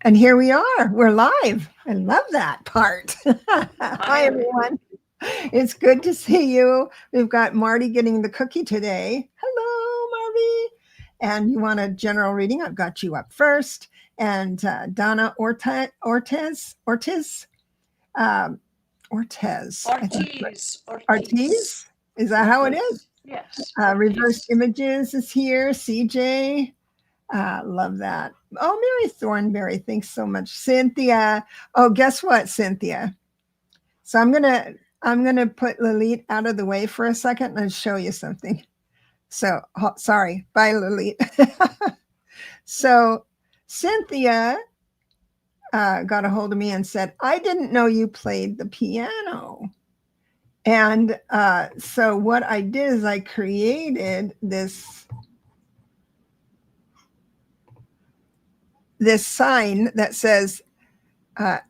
And here we are. We're live. I love that part. Hi, Hi, Lalit. everyone. It's good to see you. We've got Marty getting the cookie today. Hello, Marty. And you want a general reading? I've got you up first. And Donna Ortiz, um, Ortez, I think. Ortiz. Ortiz? Is that how it is? Ortiz. Yes, Reverse Ortiz. Images is here. CJ. Love that. Oh, Mary Thornberry, thanks so much. Cynthia. Oh, guess what, Cynthia? So I'm gonna put Lalit out of the way for a second and show you something. So sorry. Bye, Lalit. So Cynthia got a hold of me and said, I didn't know you played the piano. And so what I did is I created this sign that says,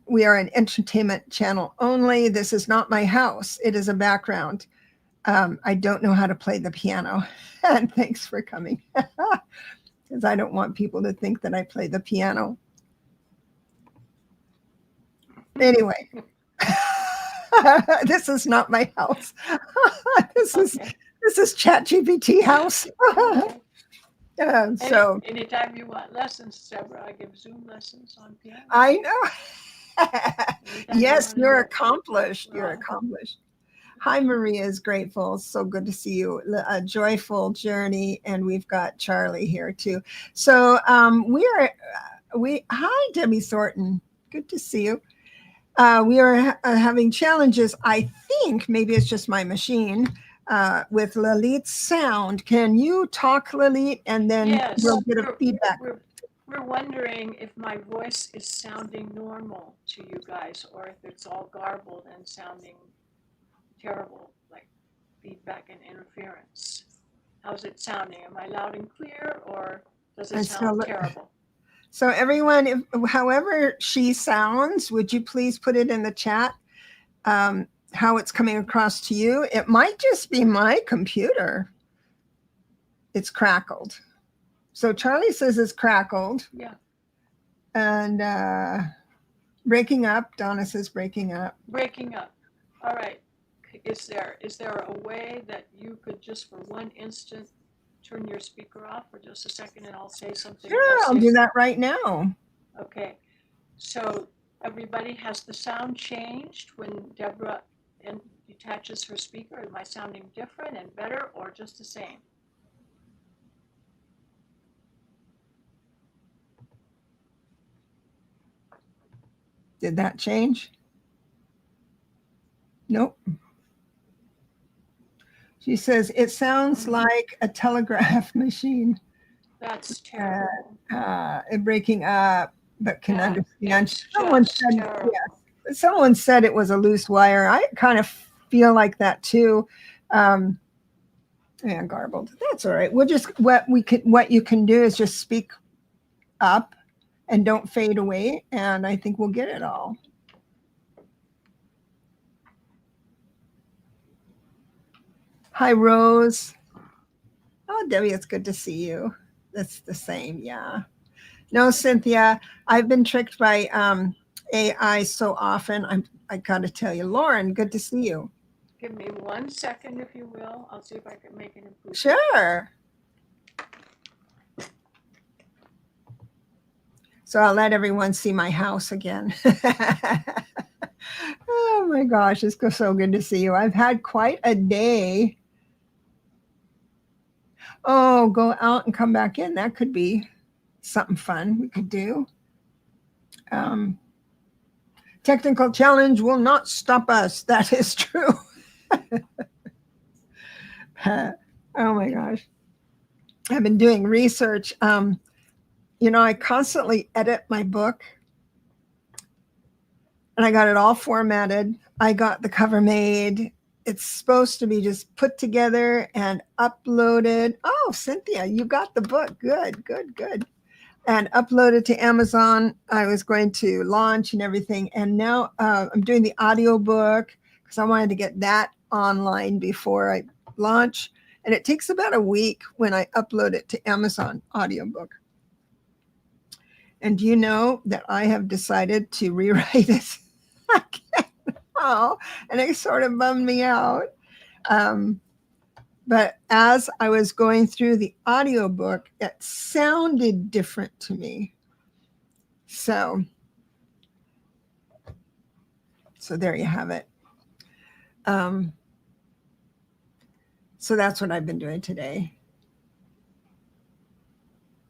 we are an entertainment channel only. This is not my house. It is a background. I don't know how to play the piano. And thanks for coming. Because I don't want people to think that I play the piano. Anyway, this is not my house. this is ChatGPT house. So anytime you want lessons, Debra, I give Zoom lessons on piano. I know. Yes, you're accomplished. You're accomplished. Hi, Maria is grateful. So good to see you. A joyful journey, and we've got Charlie here too. So hi, Debbie Thornton. Good to see you. We are having challenges. I think maybe it's just my machine with Lalit's sound. Can you talk, Lalit, and then yes, we'll get a feedback? We're wondering if my voice is sounding normal to you guys, or if it's all garbled and sounding terrible, like feedback and interference. How's it sounding? Am I loud and clear, or does it sound terrible? So everyone, however she sounds, would you please put it in the chat how it's coming across to you? It might just be my computer. It's crackled. So Charlie says it's crackled. Yeah. And breaking up. Donna says breaking up. Breaking up. All right. Is there a way that you could just for one instant turn your speaker off for just a second, and I'll say something? Sure, I'll do that right now. Okay. So everybody, has the sound changed when Debra detaches her speaker? Am I sounding different and better, or just the same? Did that change? Nope. She says, it sounds like a telegraph machine. That's terrible. Breaking up, but can understand. Someone said it was a loose wire. I kind of feel like that too. Yeah, garbled. That's all right. We'll just what you can do is just speak up and don't fade away, and I think we'll get it all. Hi, Rose. Oh, Debbie, it's good to see you. That's the same, yeah. No, Cynthia, I've been tricked by AI so often. I got to tell you, Lauren, good to see you. Give me 1 second, if you will. I'll see if I can make an improvement. Sure. So I'll let everyone see my house again. Oh my gosh, it's so good to see you. I've had quite a day. Oh, go out and come back in. That could be something fun we could do. Technical challenge will not stop us. That is true. Oh my gosh. I've been doing research. I constantly edit my book, and I got it all formatted. I got the cover made. It's supposed to be just put together and uploaded. Oh, Cynthia, you got the book. Good. And uploaded to Amazon. I was going to launch and everything. And now I'm doing the audiobook because I wanted to get that online before I launch. And it takes about a week when I upload it to Amazon audiobook. And do you know that I have decided to rewrite it again? Oh, and it sort of bummed me out. But as I was going through the audiobook, it sounded different to me. So there you have it. So that's what I've been doing today.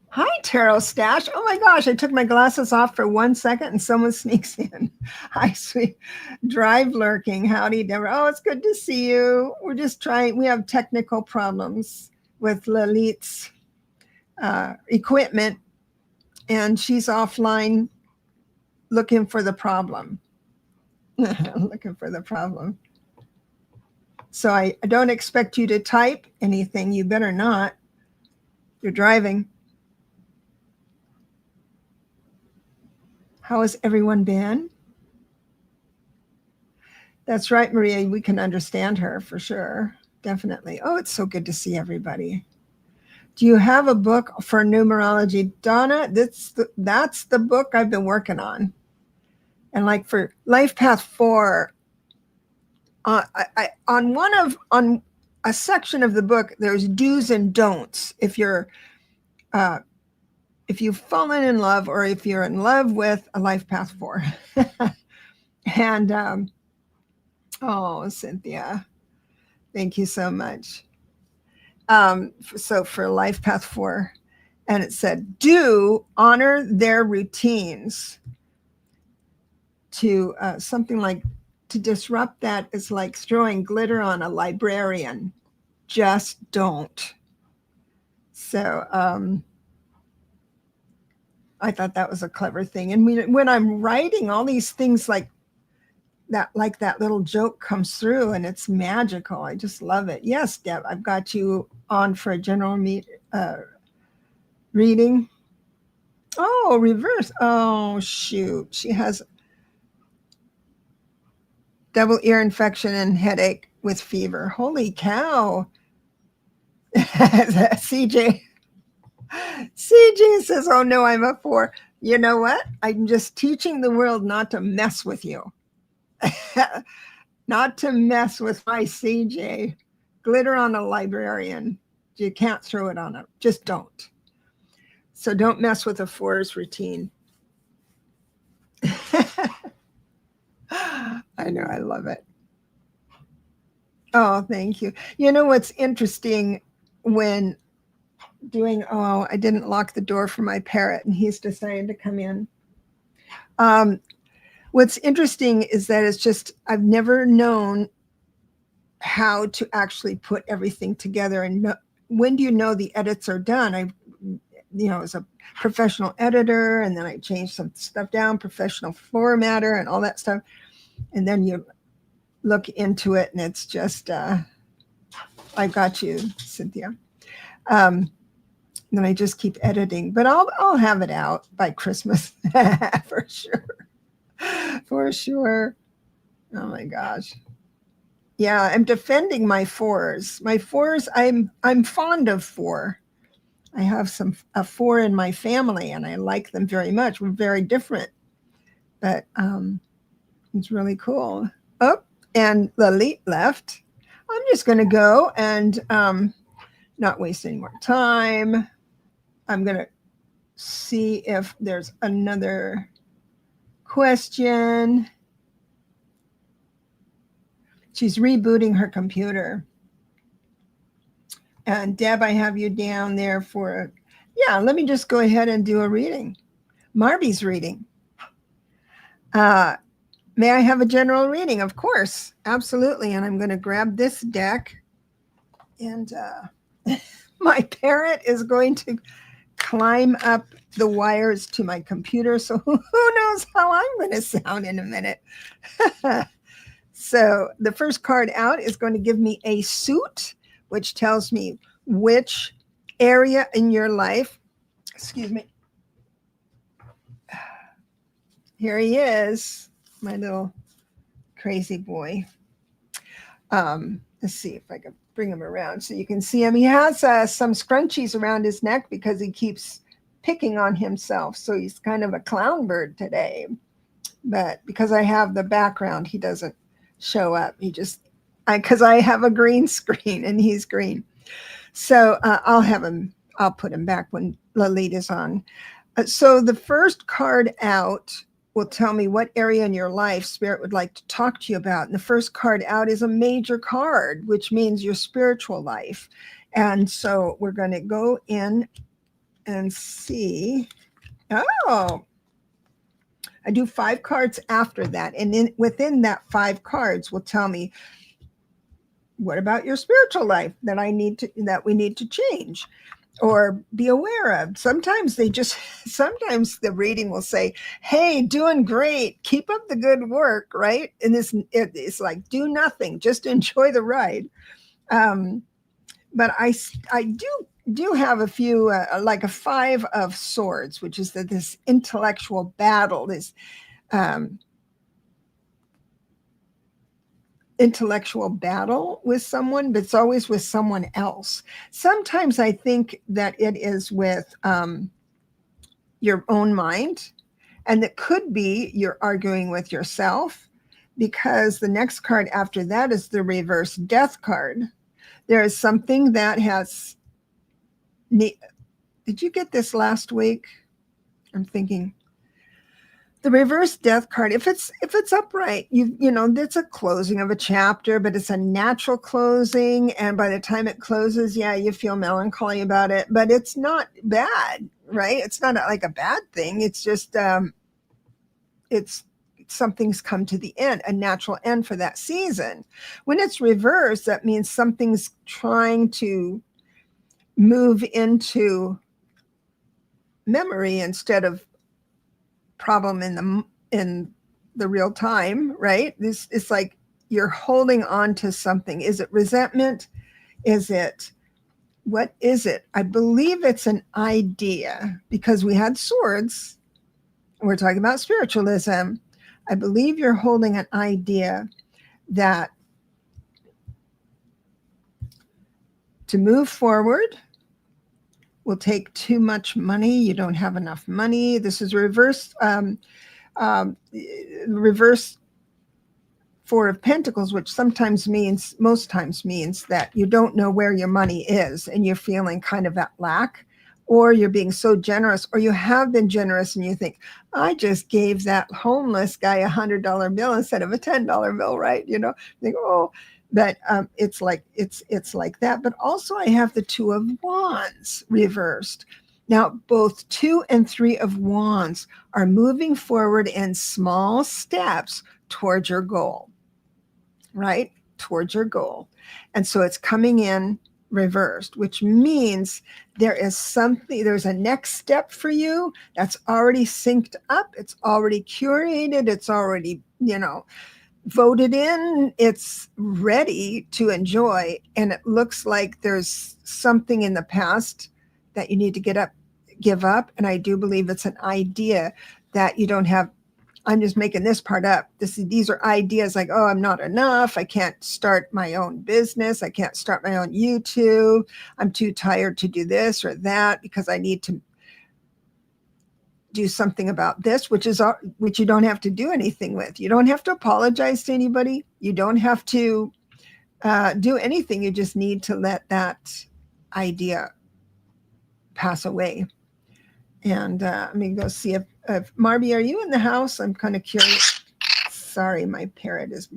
Hi, Tarot Stash. Oh my gosh, I took my glasses off for 1 second and someone sneaks in. Hi, sweet. Drive lurking. Howdy, Debra. Oh, it's good to see you. We're just trying. We have technical problems with Lalit's equipment, and she's offline looking for the problem. Looking for the problem. So I don't expect you to type anything. You better not. You're driving. How has everyone been? That's right, Maria. We can understand her for sure. Definitely. Oh, it's so good to see everybody. Do you have a book for numerology? Donna, that's the book I've been working on. And like for Life Path 4, on a section of the book, there's do's and don'ts. If you've fallen in love, or if you're in love with a Life Path 4. And oh, Cynthia, thank you so much. So for Life Path 4, and it said, do honor their routines. To something like, to disrupt that is like throwing glitter on a librarian. Just don't. So I thought that was a clever thing. And when I'm writing all these things like that little joke comes through, and it's magical. I just love it. Yes, Deb, I've got you on for a general reading. Oh, reverse. Oh, shoot. She has double ear infection and headache with fever. Holy cow. CJ says, oh no, I'm a 4. You know what? I'm just teaching the world not to mess with you. Not to mess with my CJ. Glitter on a librarian. You can't throw it on it. Just don't. So don't mess with a 4's routine. I know, I love it. Oh, thank you. You know what's interesting when doing, oh, I didn't lock the door for my parrot and he's decided to come in. What's interesting is that it's just, I've never known how to actually put everything together. And when do you know the edits are done? As a professional editor, and then I changed some stuff down, professional formatter and all that stuff. And then you look into it and it's just, I got you, Cynthia. Then I just keep editing, but I'll have it out by Christmas for sure. For sure. Oh my gosh. Yeah, I'm defending my 4s. My 4s, I'm fond of 4. I have a 4 in my family and I like them very much. We're very different, but it's really cool. Oh, and Lalit left. I'm just going to go and not waste any more time. I'm going to see if there's another question. She's rebooting her computer. And Deb, I have you down there for, yeah, let me just go ahead and do a reading. Marby's reading. May I have a general reading? Of course, absolutely. And I'm going to grab this deck. And my parrot is going to climb up the wires to my computer. So who knows how I'm going to sound in a minute. So the first card out is going to give me a suit, which tells me which area in your life, excuse me. Here he is, my little crazy boy. Let's see if I can bring him around so you can see him. He has some scrunchies around his neck because he keeps picking on himself. So he's kind of a clown bird today. But because I have the background, he doesn't show up. He just, because I have a green screen and he's green. So I'll put him back when Lalit is on. So the first card out will tell me what area in your life Spirit would like to talk to you about. And the first card out is a major card, which means your spiritual life. And so we're going to go in and see. Oh, I do 5 cards after that. And within that 5 cards will tell me, what about your spiritual life that we need to change or be aware of? Sometimes the reading will say, hey, doing great, keep up the good work, right? And it's like, do nothing, just enjoy the ride. But I do have a few, like a 5 of swords, which is this intellectual battle, this intellectual battle with someone, but it's always with someone else. Sometimes I think that it is with your own mind, and it could be you're arguing with yourself, because the next card after that is the reverse death card. There is something that has. Did you get this last week? I'm thinking. The reverse death card, if it's upright, you know, it's a closing of a chapter, but it's a natural closing. And by the time it closes, yeah, you feel melancholy about it, but it's not bad, right? It's not like a bad thing. It's just, it's something's come to the end, a natural end for that season. When it's reversed, that means something's trying to move into memory instead of problem in the real time, right? This it's like you're holding on to something. Is it resentment? What is it? I believe it's an idea, because we had swords. We're talking about spiritualism. I believe you're holding an idea that to move forward will take too much money. You don't have enough money. This is reverse reverse 4 of Pentacles, which most times means that you don't know where your money is and you're feeling kind of at lack, or you're being so generous, or you have been generous and you think, I just gave that homeless guy $100 bill instead of a $10 bill, right? You know, think, oh, but it's like that. But also I have the 2 of Wands reversed. Now, both 2 and 3 of Wands are moving forward in small steps towards your goal, right? Towards your goal. And so it's coming in reversed, which means there's a next step for you that's already synced up. It's already curated. It's already, voted in. It's ready to enjoy. And it looks like there's something in the past that you need to give up. And I do believe it's an idea that you don't have. I'm just making this part up. These are ideas like, oh, I'm not enough. I can't start my own business. I can't start my own YouTube. I'm too tired to do this or that because I need to do something about this, which you don't have to do anything with. You don't have to apologize to anybody. You don't have to do anything. You just need to let that idea pass away. And let me go see if Marby, are you in the house? I'm kind of curious. Sorry, my parrot is.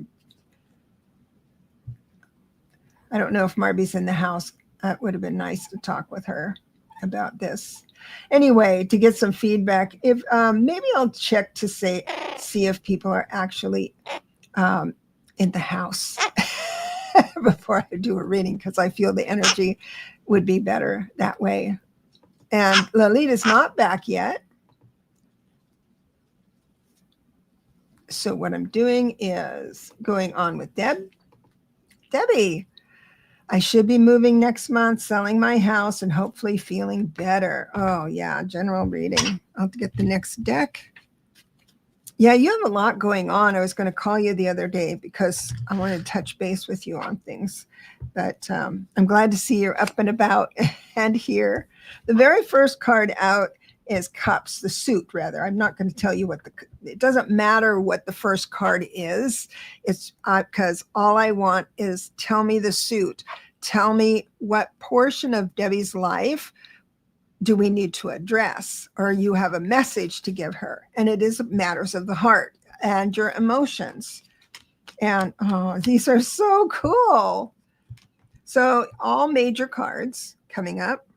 I don't know if Marby's in the house. It would have been nice to talk with her about this. Anyway, to get some feedback, if maybe I'll check to see if people are actually in the house before I do a reading, because I feel the energy would be better that way. And Lalit is not back yet. So what I'm doing is going on with Debbie. I should be moving next month, selling my house, and hopefully feeling better. Oh, yeah, general reading. I'll have to get the next deck. Yeah, you have a lot going on. I was going to call you the other day because I wanted to touch base with you on things. But I'm glad to see you're up and about and here. The very first card out is cups, the suit rather. I'm not going to tell you it doesn't matter what the first card is. It's because all I want is tell me the suit. Tell me what portion of Debbie's life do we need to address, or you have a message to give her. And it is matters of the heart and your emotions. And these are so cool. So all major cards coming up.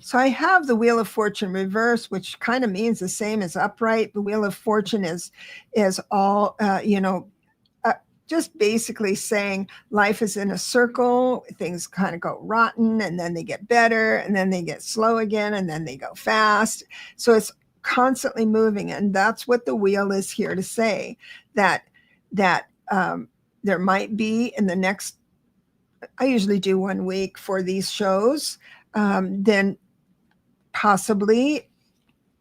So I have the Wheel of Fortune reverse, which kind of means the same as upright. The Wheel of Fortune is all, just basically saying life is in a circle. Things kind of go rotten, and then they get better, and then they get slow again, and then they go fast. So it's constantly moving. And that's what the wheel is here to say, that there might be in the next, I usually do 1 week for these shows, then possibly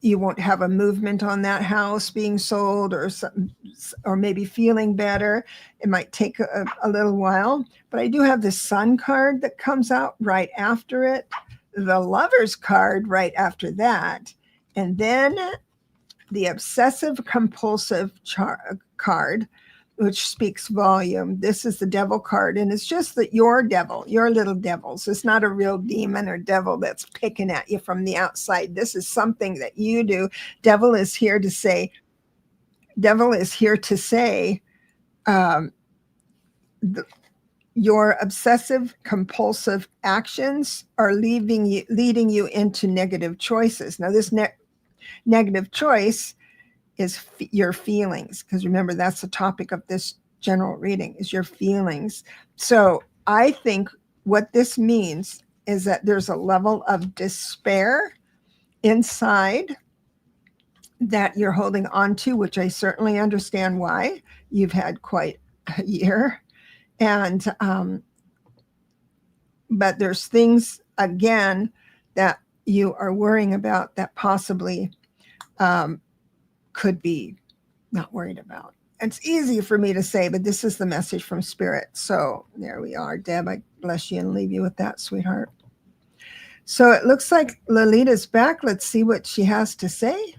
you won't have a movement on that house being sold, or something, or maybe feeling better. It might take a little while, but I do have the Sun card that comes out right after it, the Lovers card right after that, and then the Obsessive Compulsive card, which speaks volume. This is the Devil card, and it's just that your devil, your little devils. It's not a real demon or devil that's picking at you from the outside. This is something that you do. Devil is here to say, your obsessive compulsive actions are leading you into negative choices. Now, this negative choice is your feelings, because remember, that's the topic of this general reading, is your feelings. So I think what this means is that there's a level of despair inside that you're holding on to, which I certainly understand why. You've had quite a year. And but there's things, again, that you are worrying about that possibly could be not worried about. It's easy for me to say, but this is the message from Spirit. So there we are. Deb, I bless you and leave you with that, sweetheart. So it looks like Lalita's back. Let's see what she has to say.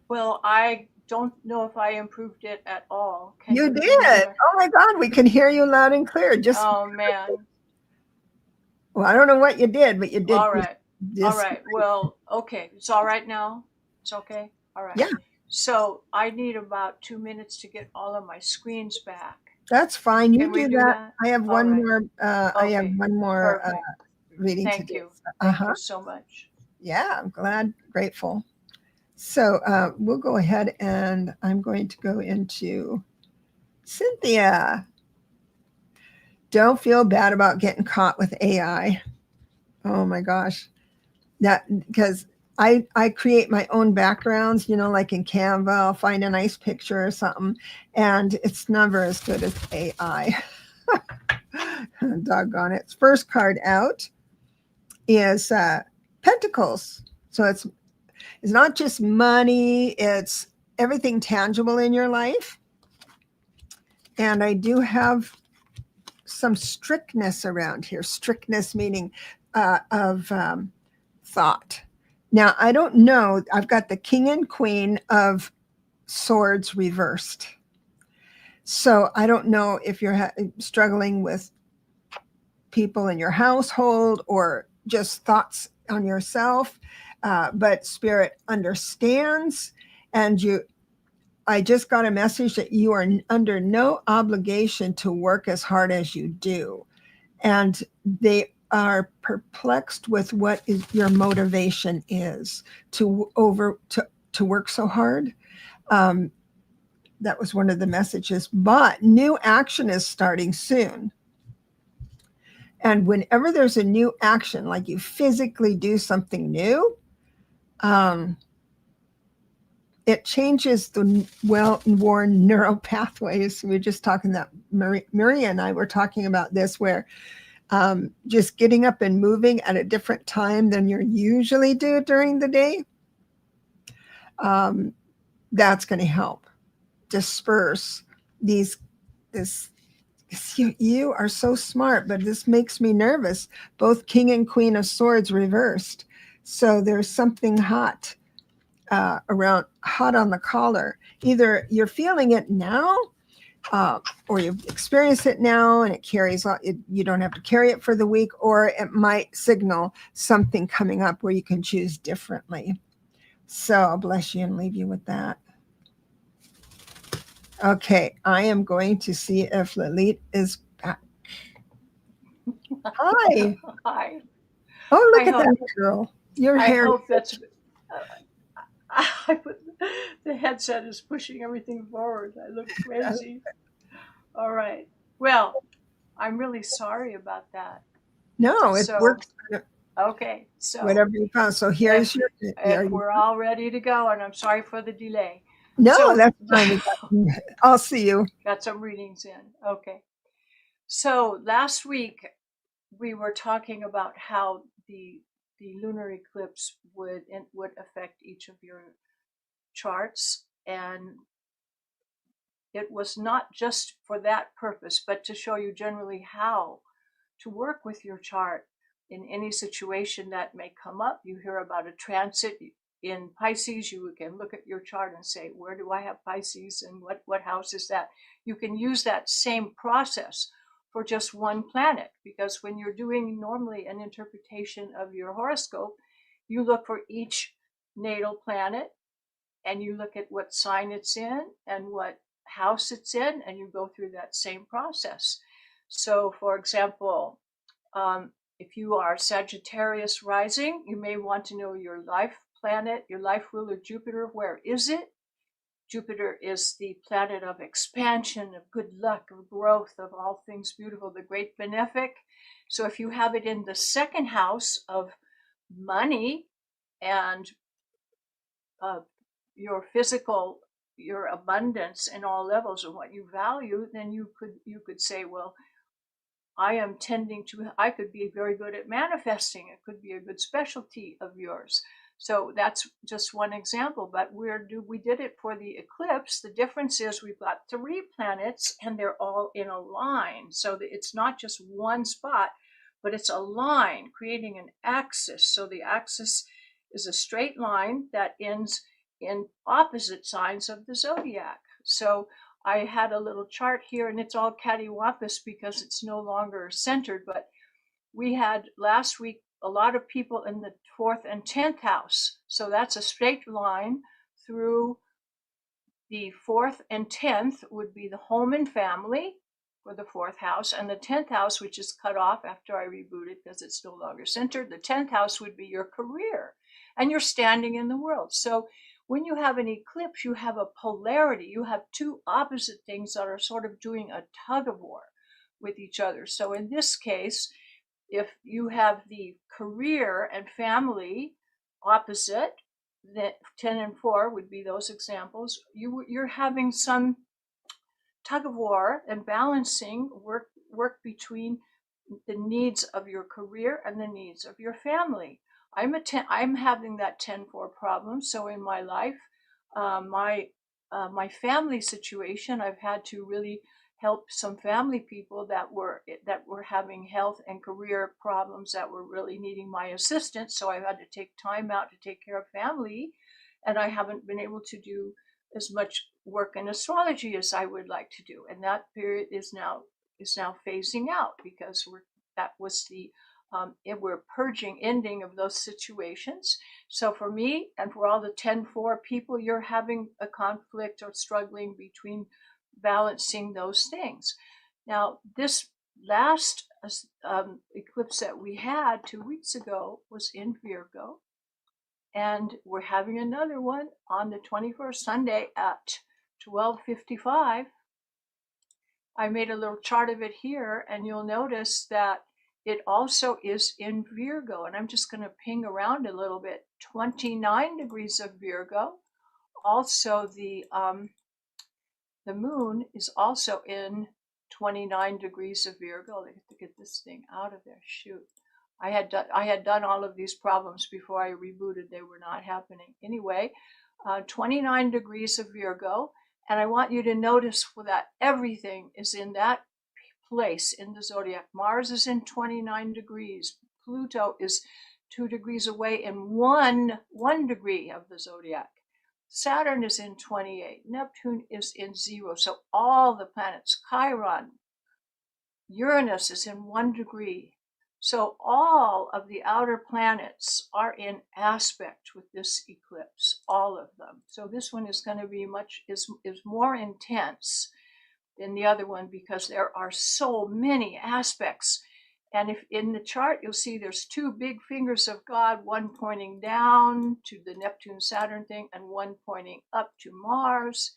Well, I don't know if I improved it at all. Can You you did. hear me? Oh my God, we can hear you loud and clear. Oh man. Well, I don't know what you did, but you did. All right. All right. Well, okay. It's all right now. It's okay. All right. Yeah. So I need about 2 minutes to get all of my screens back. That's fine. You Can we do that. that? I have one more. I have Okay. one more Perfect. reading to Thank do. you. Thank you so much. Yeah, I'm glad, grateful. So we'll go ahead, and I'm going to go into Cynthia. Don't feel bad about getting caught with AI. Oh my gosh. That, because I create my own backgrounds, like in Canva. I'll find a nice picture or something, and it's never as good as AI. Doggone it. First card out is Pentacles. So it's not just money, it's everything tangible in your life. And I do have some strictness around here. Strictness meaning of thought. Now, I don't know. I've got the King and Queen of Swords reversed. So I don't know if you're struggling with people in your household or just thoughts on yourself, but Spirit understands. And I just got a message that you are under no obligation to work as hard as you do. And they are perplexed with what your motivation is to work so hard. That was one of the messages. But new action is starting soon. And whenever there's a new action, like you physically do something new, it changes the well-worn neural pathways. We were just talking that Maria and I were talking about this, where just getting up and moving at a different time than you usually do during the day, that's going to help disperse this. You are so smart, but this makes me nervous. Both King and Queen of Swords reversed. So there's something hot hot on the collar. Either you're feeling it now, or you've experienced it now and it carries on. You don't have to carry it for the week, or it might signal something coming up where you can choose differently. So I'll bless you and leave you with that. Okay, I am going to see if Lalit is back. Hi. Hi. Oh, look I at hope, that girl. Your I hair. hope that's, the headset is pushing everything forward. I look crazy. All right. Well, I'm really sorry about that. No, it So, works. okay. So Whatever you found. So if, here's your. if we're all ready to go, and I'm sorry for the delay. No, So that's fine. I'll see you. got some readings in. Okay. So last week we were talking about how the lunar eclipse would affect each of your charts, and it was not just for that purpose, but to show you generally how to work with your chart in any situation that may come up. You hear about a transit in Pisces, you can look at your chart and say, where do I have Pisces and what house is that? You can use that same process for just one planet, because when you're doing normally an interpretation of your horoscope, you look for each natal planet and you look at what sign it's in and what house it's in, and you go through that same process. So, for example, if you are Sagittarius rising, you may want to know your life planet, your life ruler, Jupiter. Where is it? Jupiter is the planet of expansion, of good luck, of growth, of all things beautiful, the great benefic. So if you have it in the second house of money and your physical, your abundance in all levels and what you value, then you could say, well, I could be very good at manifesting. It could be a good specialty of yours. So that's just one example, but we did it for the eclipse. The difference is we've got 3 planets and they're all in a line. So that it's not just one spot, but it's a line creating an axis. So the axis is a straight line that ends in opposite signs of the zodiac. So I had a little chart here and it's all cattywampus because it's no longer centered, but we had last week a lot of people in the 4th and 10th house. So that's a straight line through the 4th and 10th would be the home and family for the 4th house, and the 10th house, which is cut off after I rebooted because it's no longer centered, the 10th house would be your career and your standing in the world. So when you have an eclipse, you have a polarity. You have 2 opposite things that are sort of doing a tug of war with each other. So in this case, if you have the career and family opposite, that 10 and 4 would be those examples, you're having some tug of war and balancing work between the needs of your career and the needs of your family. I'm having that 10-4 problem. So in my life, my family situation, I've had to really help some family people that were having health and career problems that were really needing my assistance. So I had to take time out to take care of family, and I haven't been able to do as much work in astrology as I would like to do. And that period is now phasing out because that was the we're purging ending of those situations. So for me and for all the 10-4 people, you're having a conflict or struggling between balancing those things. Now, this last eclipse that we had 2 weeks ago was in Virgo, and we're having another one on the 21st, Sunday at 12:55. I made a little chart of it here, and you'll notice that it also is in Virgo. And I'm just going to ping around a little bit. 29 degrees of Virgo. Also, the moon is also in 29 degrees of Virgo. I have to get this thing out of there. Shoot. I had done all of these problems before I rebooted. They were not happening. Anyway, 29 degrees of Virgo. And I want you to notice that everything is in that place in the zodiac. Mars is in 29 degrees. Pluto is 2 degrees away in one degree of the zodiac. Saturn is in 28. Neptune is in 0. So all the planets, Chiron, Uranus is in 1 degree. So all of the outer planets are in aspect with this eclipse, all of them. So this one is going to be is more intense than the other one because there are so many aspects. And if in the chart, you'll see there's 2 big fingers of God, one pointing down to the Neptune Saturn thing and one pointing up to Mars.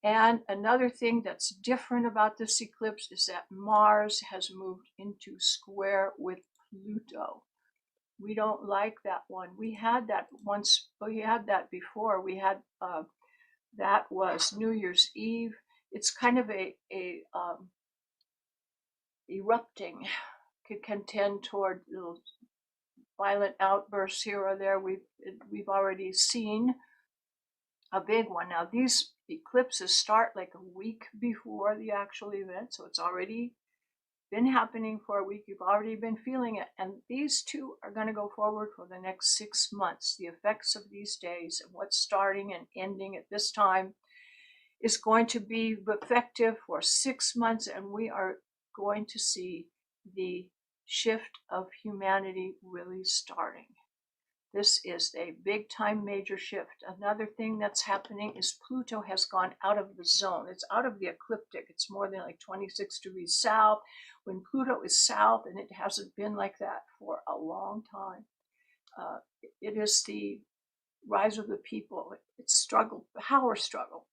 And another thing that's different about this eclipse is that Mars has moved into square with Pluto. We don't like that one. We had that once, we had that before. We had, that was New Year's Eve. It's kind of a erupting, can tend toward little violent outbursts here or there. We've already seen a big one. Now these eclipses start like a week before the actual event, so it's already been happening for a week. You've already been feeling it, and these two are going to go forward for the next 6 months. The effects of these days and what's starting and ending at this time is going to be effective for 6 months, and we are going to see the shift of humanity really starting. This is a big time major shift. Another thing that's happening is Pluto has gone out of the zone. It's out of the ecliptic. It's more than like 26 degrees south. When Pluto is south, and it hasn't been like that for a long time, it is the rise of the people. It's struggle, power struggle.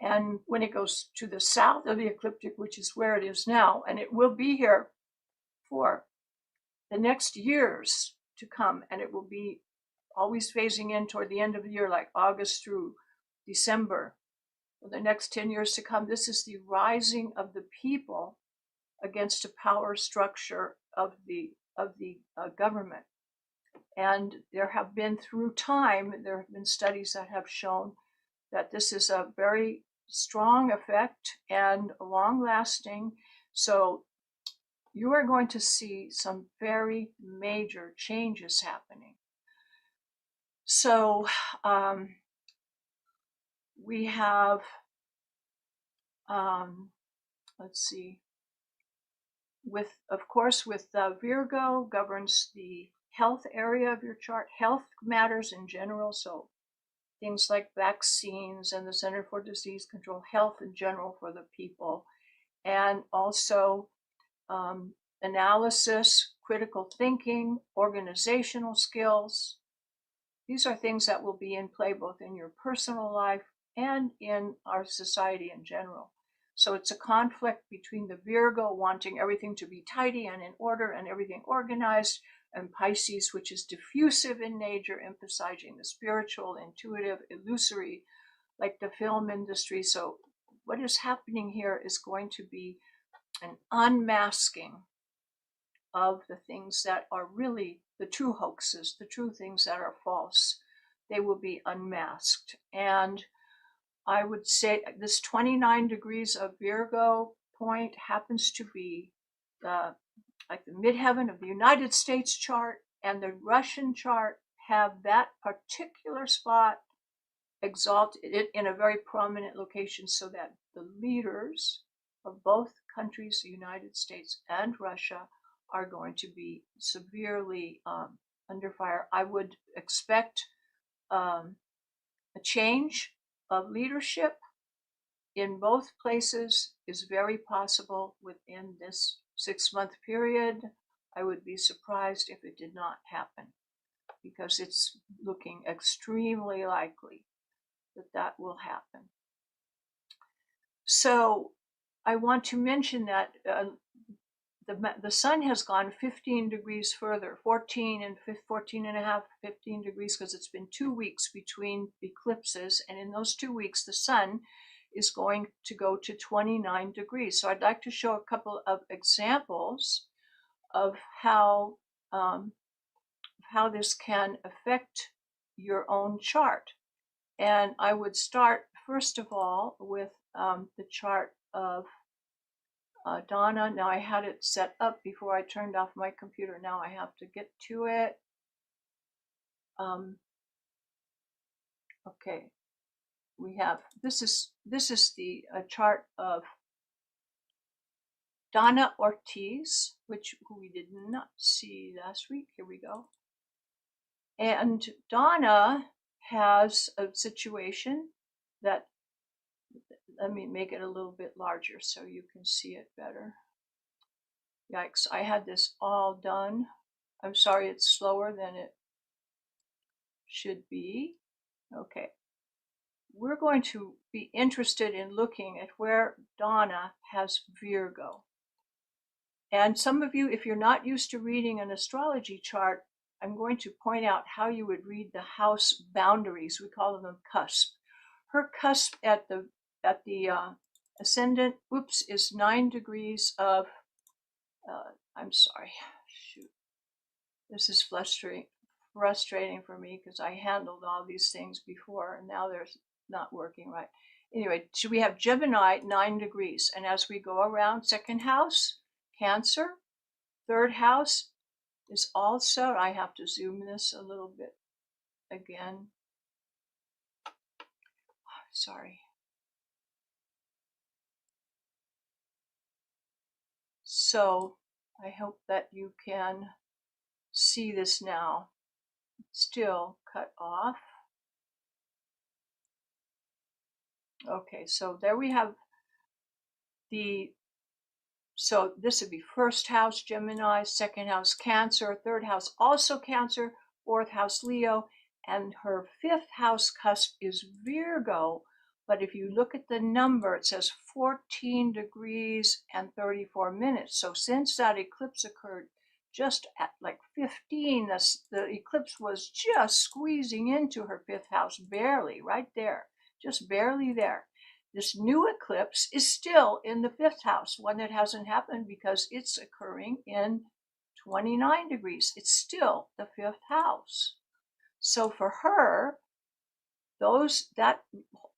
And when it goes to the south of the ecliptic, which is where it is now, and it will be here for the next years to come, and it will be always phasing in toward the end of the year, like August through December, for the next 10 years to come. This is the rising of the people against a power structure of the government. And there have been, through time, there have been studies that have shown that this is a very strong effect and long lasting. So you are going to see some very major changes happening. So we have, let's see, of course, Virgo governs the health area of your chart, health matters in general. So things like vaccines and the Center for Disease Control, health in general for the people, and also analysis, critical thinking, organizational skills. These are things that will be in play both in your personal life and in our society in general. So it's a conflict between the Virgo wanting everything to be tidy and in order and everything organized, and Pisces, which is diffusive in nature, emphasizing the spiritual, intuitive, illusory, like the film industry. So what is happening here is going to be an unmasking of the things that are really the true hoaxes, the true things that are false. They will be unmasked. And I would say this 29 degrees of Virgo point happens to be like the midheaven of the United States chart, and the Russian chart have that particular spot exalted it in a very prominent location, so that the leaders of both countries, the United States and Russia, are going to be severely under fire. I would expect a change of leadership in both places is very possible within this 6-month period. I would be surprised if it did not happen, because it's looking extremely likely that that will happen. So I want to mention that the sun has gone 15 degrees further, 14 and 14 and a half, 15 degrees, because it's been 2 weeks between eclipses. And in those 2 weeks, the sun is going to go to 29 degrees. So I'd like to show a couple of examples of how this can affect your own chart. And I would start, first of all, with the chart of Donna. Now I had it set up before I turned off my computer. Now I have to get to it. Okay, we have, this is the chart of Donna Ortiz, who we did not see last week. Here we go. And Donna has a situation that, let me make it a little bit larger so you can see it better. Yikes, I had this all done. I'm sorry, it's slower than it should be. Okay. We're going to be interested in looking at where Donna has Virgo. And some of you, if you're not used to reading an astrology chart, I'm going to point out how you would read the house boundaries. We call them cusp. Her cusp at the ascendant, is 9 degrees of, I'm sorry, shoot. This is frustrating for me because I handled all these things before and now they're not working right. Anyway, so we have Gemini, 9 degrees. And as we go around, second house, Cancer, third house is also, I have to zoom this a little bit again. Sorry. So I hope that you can see this now. Still cut off. Okay, so there we have so this would be first house Gemini, second house Cancer, third house also Cancer, fourth house Leo, and her fifth house cusp is Virgo. But if you look at the number, it says 14 degrees and 34 minutes. So since that eclipse occurred just at like 15, the eclipse was just squeezing into her fifth house, barely, right there, just barely there. This new eclipse is still in the fifth house, one that hasn't happened because it's occurring in 29 degrees. It's still the fifth house. So for her, that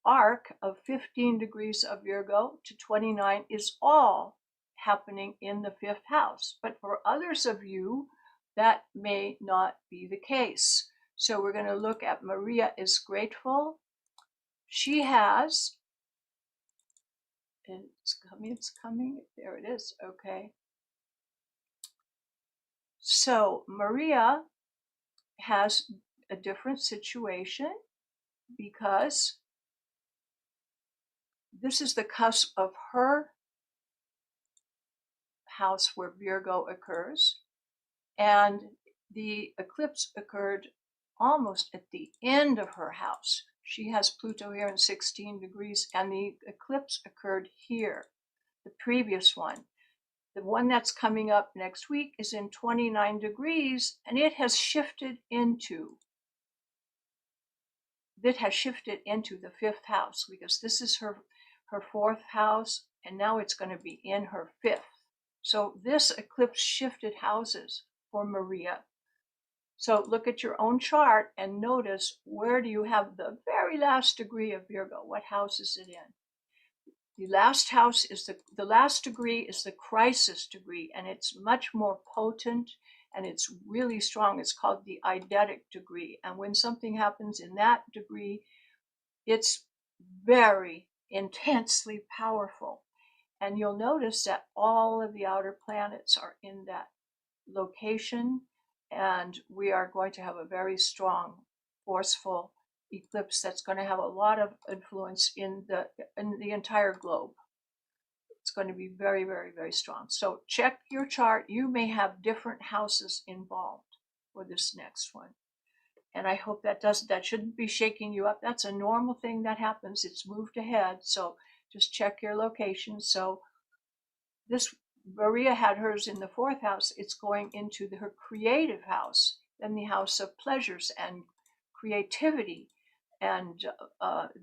arc of 15 degrees of Virgo to 29 is all happening in the fifth house. But for others of you, that may not be the case. So we're going to look at Maria is grateful. She has, and it's coming, there it is, okay. So Maria has a different situation because this is the cusp of her house where Virgo occurs, and the eclipse occurred almost at the end of her house. She has Pluto here in 16 degrees, and the eclipse occurred here, the previous one. The one that's coming up next week is in 29 degrees, and it has shifted into the fifth house because this is her fourth house, and now it's going to be in her fifth. So this eclipse shifted houses for Maria. So look at your own chart and notice, where do you have the very last degree of Virgo? What house is it in? The last house is the last degree is the crisis degree, and it's much more potent and it's really strong. It's called the eidetic degree. And when something happens in that degree, it's very intensely powerful. And you'll notice that all of the outer planets are in that location, and we are going to have a very strong, forceful eclipse that's going to have a lot of influence in the entire globe. It's going to be very, very, very strong. So check your chart. You may have different houses involved for this next one. And I hope that shouldn't be shaking you up. That's a normal thing that happens. It's moved ahead. So just check your location. So this Maria had hers in the fourth house. It's going into her creative house, then the house of pleasures and creativity. And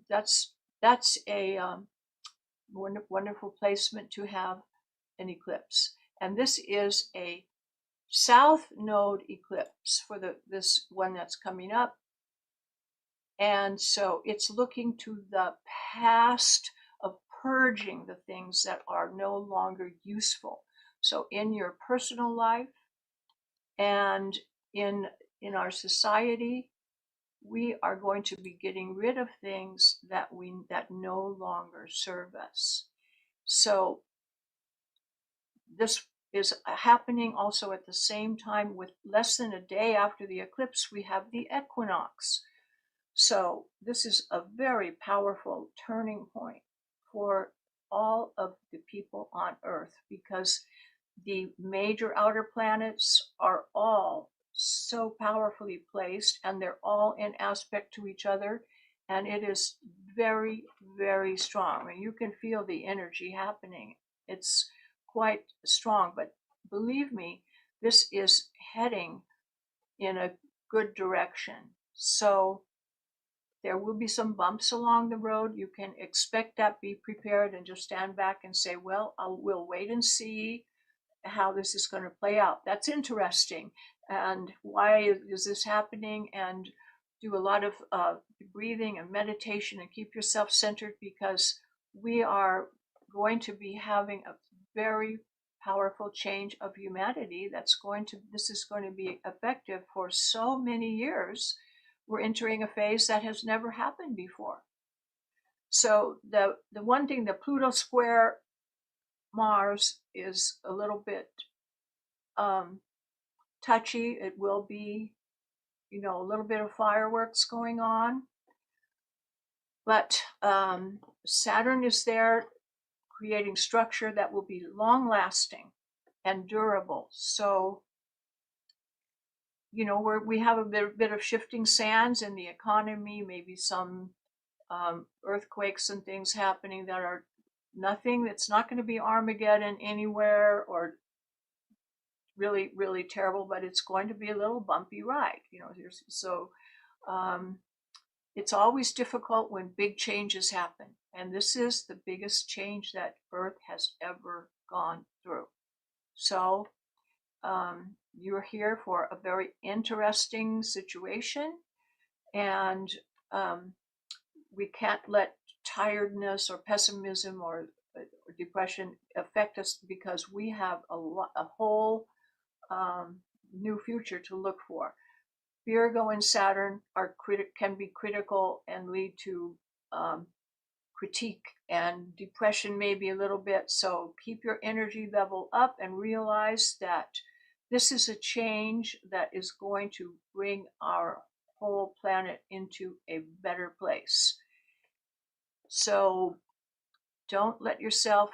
that's a wonderful placement to have an eclipse. And this is a south node eclipse for this one that's coming up. And so it's looking to the past of purging the things that are no longer useful. So in your personal life and in our society, we are going to be getting rid of things that no longer serve us. So this is happening also at the same time. With less than a day after the eclipse, we have the equinox. So this is a very powerful turning point for all of the people on Earth, because the major outer planets are all so powerfully placed, and they're all in aspect to each other, and it is very, very strong. I mean, you can feel the energy happening. It's quite strong, but believe me, this is heading in a good direction. So there will be some bumps along the road. You can expect that. Be prepared and just stand back and say, well, we'll wait and see how this is going to play out. That's interesting. And why is this happening? And do a lot of breathing and meditation and keep yourself centered, because we are going to be having a very powerful change of humanity. This is going to be effective for so many years. We're entering a phase that has never happened before. So the one thing, the Pluto square Mars is a little bit touchy. It will be, a little bit of fireworks going on. But Saturn is there creating structure that will be long lasting and durable. So, we have a bit of shifting sands in the economy, maybe some earthquakes and things happening that are nothing. It's not going to be Armageddon anywhere or really, really terrible, but it's going to be a little bumpy ride. So it's always difficult when big changes happen. And this is the biggest change that Earth has ever gone through. So you're here for a very interesting situation. And we can't let tiredness or pessimism or depression affect us, because we have a whole new future to look for. Virgo and Saturn can be critical and lead to critique and depression, maybe a little bit. So keep your energy level up and realize that this is a change that is going to bring our whole planet into a better place. So don't let yourself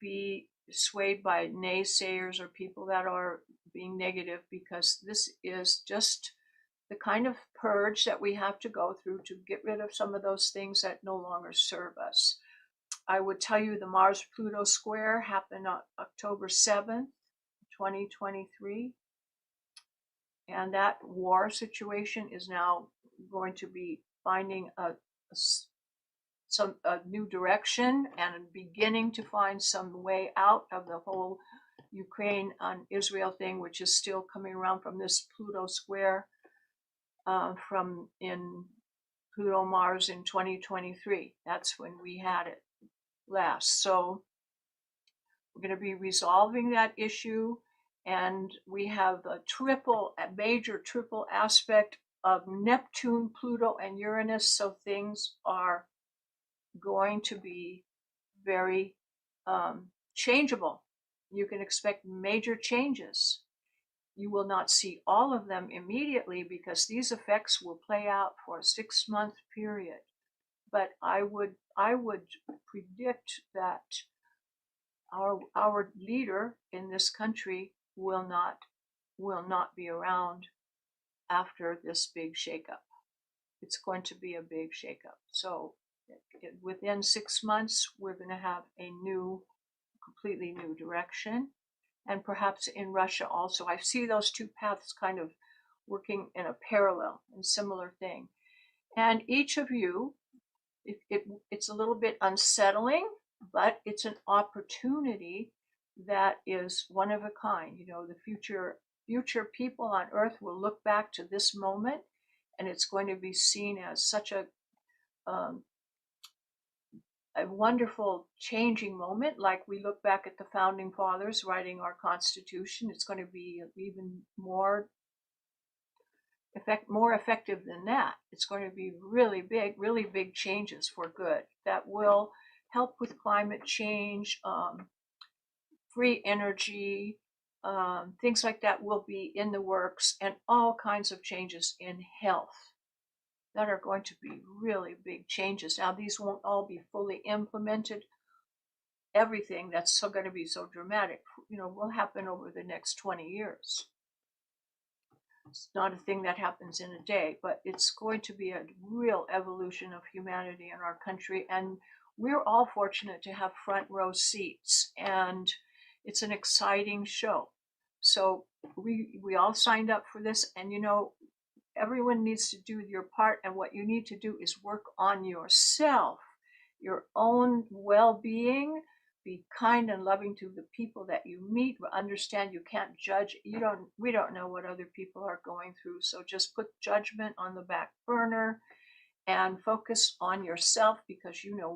be swayed by naysayers or people that are being negative, because this is just the kind of purge that we have to go through to get rid of some of those things that no longer serve us. I would tell you the Mars-Pluto square happened on October 7th, 2023. And that war situation is now going to be finding a new direction and beginning to find some way out of the whole Ukraine and Israel thing, which is still coming around from this Pluto square from in Pluto Mars in 2023. That's when we had it last. So we're going to be resolving that issue, and we have a major triple aspect of Neptune, Pluto, and Uranus. So things are going to be very changeable. You can expect major changes. You will not see all of them immediately, because these effects will play out for a 6-month period. But I would predict that our leader in this country will not be around after this big shakeup. It's going to be a big shakeup. So within 6 months, we're going to have a completely new direction. And perhaps in Russia also. I see those two paths kind of working in a parallel and similar thing. And each of you, it's a little bit unsettling, but it's an opportunity that is one of a kind. The future people on Earth will look back to this moment, and it's going to be seen as such a wonderful changing moment. Like we look back at the founding fathers writing our Constitution, it's going to be even more more effective than that. It's going to be really big changes for good that will help with climate change, free energy, things like that will be in the works, and all kinds of changes in health that are going to be really big changes. Now, these won't all be fully implemented. Everything that's so going to be so dramatic, will happen over the next 20 years. It's not a thing that happens in a day, but it's going to be a real evolution of humanity in our country. And we're all fortunate to have front row seats, and it's an exciting show. So we all signed up for this, and everyone needs to do your part. And what you need to do is work on yourself, your own well-being. Be kind and loving to the people that you meet. Understand you can't judge. We don't know what other people are going through. So just put judgment on the back burner and focus on yourself, because you know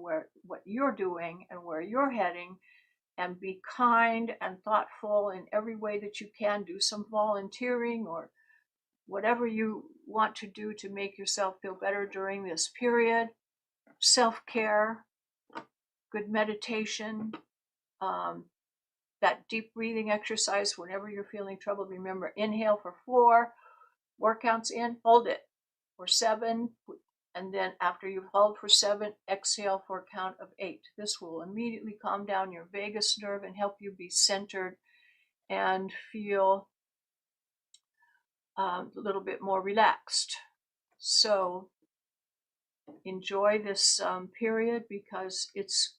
what you're doing and where you're heading. And be kind and thoughtful in every way that you can. Do some volunteering or whatever you want to do to make yourself feel better during this period. Self-care, good meditation, that deep breathing exercise whenever you're feeling trouble. Remember, inhale for 4, 4 counts in, hold it for 7, and then after you've held for 7, exhale for a count of 8. This will immediately calm down your vagus nerve and help you be centered and feel a little bit more relaxed. So enjoy this period, because it's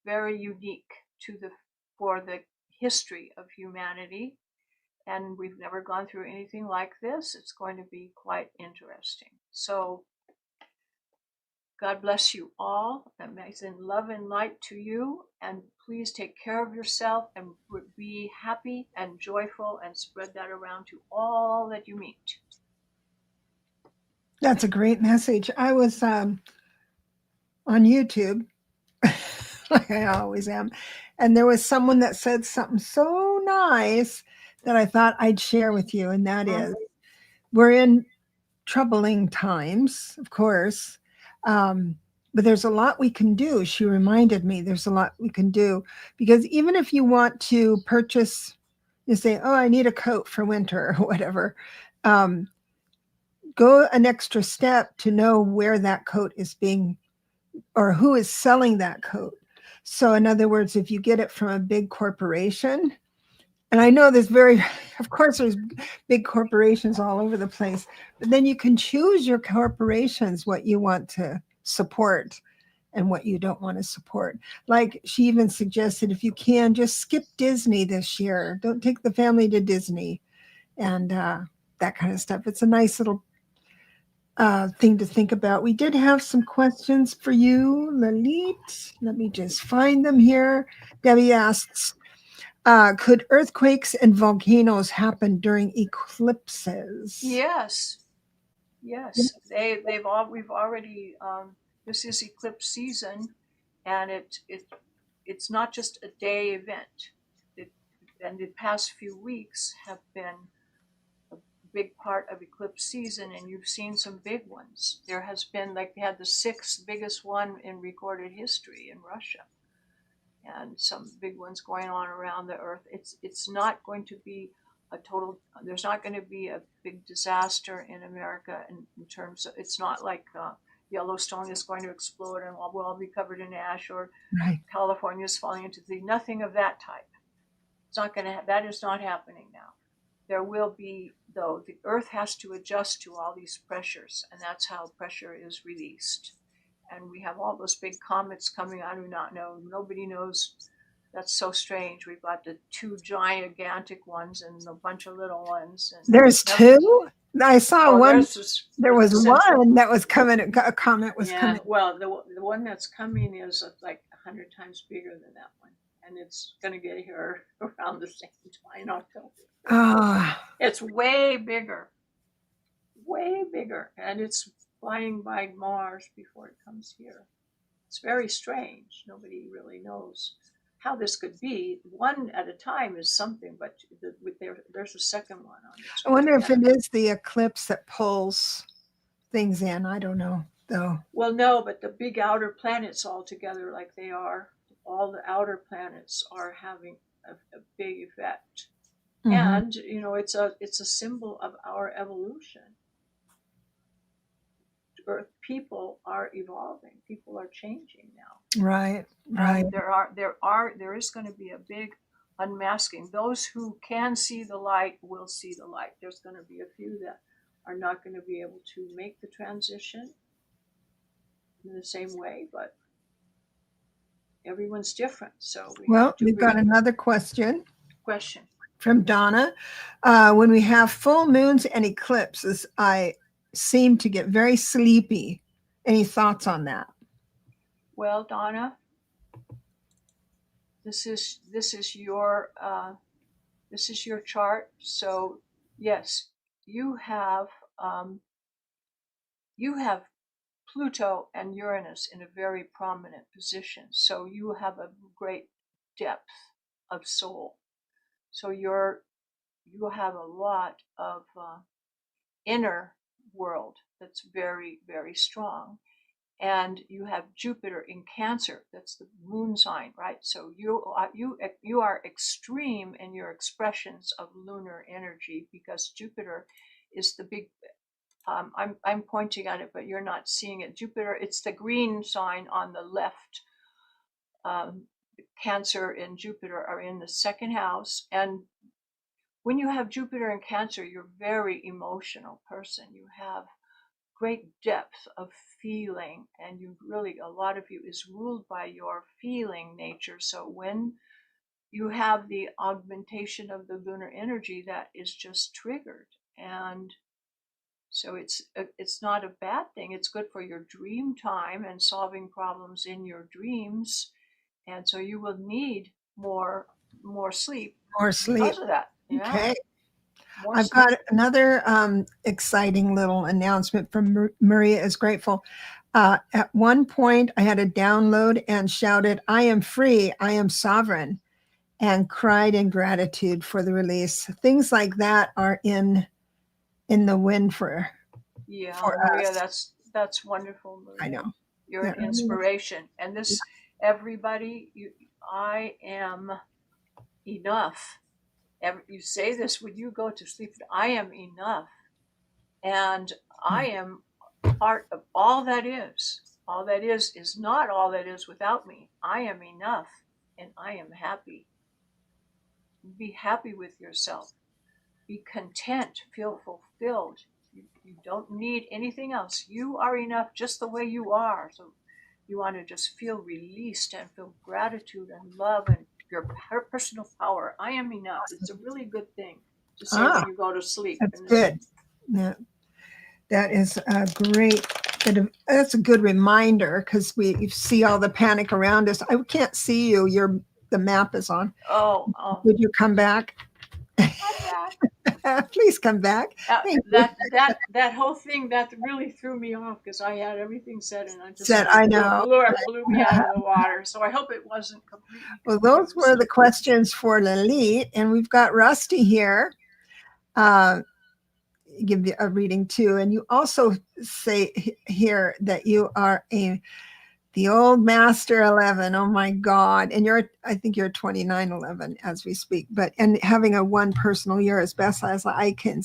very unique for the history of humanity, and we've never gone through anything like this. It's going to be quite interesting. So God bless you all, and may send love and light to you, and please take care of yourself and be happy and joyful and spread that around to all that you meet. That's a great message. I was on YouTube, like I always am, and there was someone that said something so nice that I thought I'd share with you, and that is, we're in troubling times, of course, but there's a lot we can do. She reminded me there's a lot we can do, because even if you want to purchase, you say, oh, I need a coat for winter or whatever, go an extra step to know where that coat is being, or who is selling that coat. So in other words, if you get it from a big corporation, and I know of course, there's big corporations all over the place, but then you can choose your corporations, what you want to support and what you don't want to support. Like she even suggested, if you can, just skip Disney this year. Don't take the family to Disney and that kind of stuff. It's a nice little thing to think about. We did have some questions for you, Lalit. Let me just find them here. Debbie asks, could earthquakes and volcanoes happen during eclipses? Yes. We've already, this is eclipse season, and it's not just a day event. And the past few weeks have been a big part of eclipse season, and you've seen some big ones. There has been, like, they had the 6th biggest one in recorded history in Russia, and some big ones going on around the earth. It's not going to be there's not going to be a big disaster in America in terms of, it's not like Yellowstone is going to explode and we'll all be covered in ash, or Right. California is falling into the, nothing of that type. It's not going to, that is not happening now. There will be, though, the earth has to adjust to all these pressures, and that's how pressure is released. And we have all those big comets coming. I do not know. Nobody knows. That's so strange. We've got the 2 gigantic ones and a bunch of little ones. And there's 2. I saw one. There was one that was coming. A comet was coming. Well, the one that's coming is like 100 times bigger than that one, and it's going to get here around the same time in October. It's way bigger, and it's flying by Mars before it comes here. It's very strange. Nobody really knows. how this could be. One at a time is something, but there's a second one on this. I wonder if it is the eclipse that pulls things in. I don't know, though. Well, no, but the big outer planets all together, like they are, all the outer planets are having a big effect. Mhm. And it's a symbol of our evolution. Earth people are evolving. People are changing now. Right, right. And there is going to be a big unmasking. Those who can see the light will see the light. There's going to be a few that are not going to be able to make the transition in the same way, but everyone's different. So we've got another question question from Donna. When we have full moons and eclipses, I seem to get very sleepy. Any thoughts on that? Well, Donna, this is your chart. So yes, you have Pluto and Uranus in a very prominent position. So you have a great depth of soul. So you have a lot of inner world that's very, very strong. And you have Jupiter in Cancer. That's the moon sign, right? So you are extreme in your expressions of lunar energy, because Jupiter is the big. I'm pointing at it, but you're not seeing it. Jupiter, it's the green sign on the left. Cancer and Jupiter are in the second house, and when you have Jupiter in Cancer, you're a very emotional person. You have great depth of feeling, and a lot of you is ruled by your feeling nature. So when you have the augmentation of the lunar energy, that is just triggered. And so it's not a bad thing. It's good for your dream time and solving problems in your dreams. And so you will need more sleep. More sleep. Because of that. Okay. Yeah. I've got another exciting little announcement from Maria is Grateful. At one point, I had a download and shouted, "I am free, I am sovereign," and cried in gratitude for the release. Things like that are in the wind for Maria, us. that's wonderful, Maria. I know. You're an inspiration. And this, everybody, I am enough. You say this when you go to sleep. I am enough. And I am part of all that is. All that is not all that is without me. I am enough, and I am happy. Be happy with yourself. Be content. Feel fulfilled. You don't need anything else. You are enough just the way you are. So you want to just feel released and feel gratitude and love and your personal power. I am enough. It's a really good thing to say when you go to sleep. That's good. Yeah. That is a great, that's a good reminder, because we see all the panic around us. I can't see you. The map is on. Oh. Would you come back? Please come back. That whole thing that really threw me off, because I had everything said and I just I know blew me out of the water. So I hope it wasn't completely. Well, those were the questions for Lalit, and we've got Rusty here. Give you a reading too, and you also say here that you are the old master 11. Oh my God. And I think you're 2911 as we speak, and having a one personal year as best as I can